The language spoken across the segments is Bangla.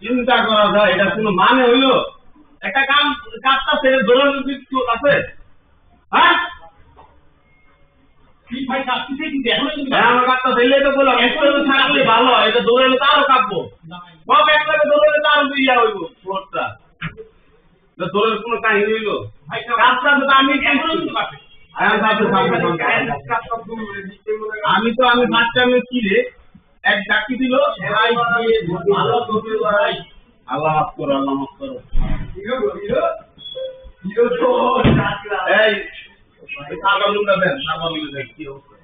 চিন্তা করা যায় এটা কোনো মানে হইলো? একটা কাজটা ছেড়ে দৌড়ানোর আছে? হ্যাঁ আমার কাজটা ফেললেই তো বললাম থাকলে ভালো হয়, এটা দৌড়ালে তো আরো কাঁপবো, সব একসাথে দৌড়ালে তো আরো ইয়া হইব ভোটটা। দৌড়ের কোনো কাহিনী হইলো? কাজটা তো আমি আমি ফার্স্ট টাইমে কি রে এক ডাকি দিল আল্লাহ মাফ করো, আল্লাহ মাফ করো। এই সাবালুটা দেন, সাবালুটা দেন কি অবস্থা?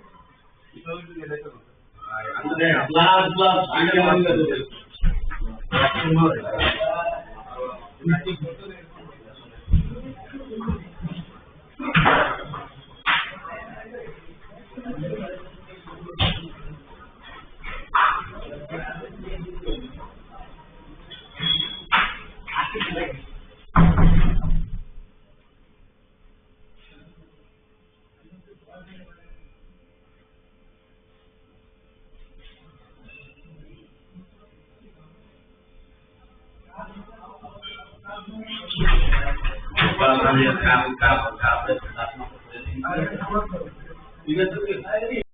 ঠিক আছে।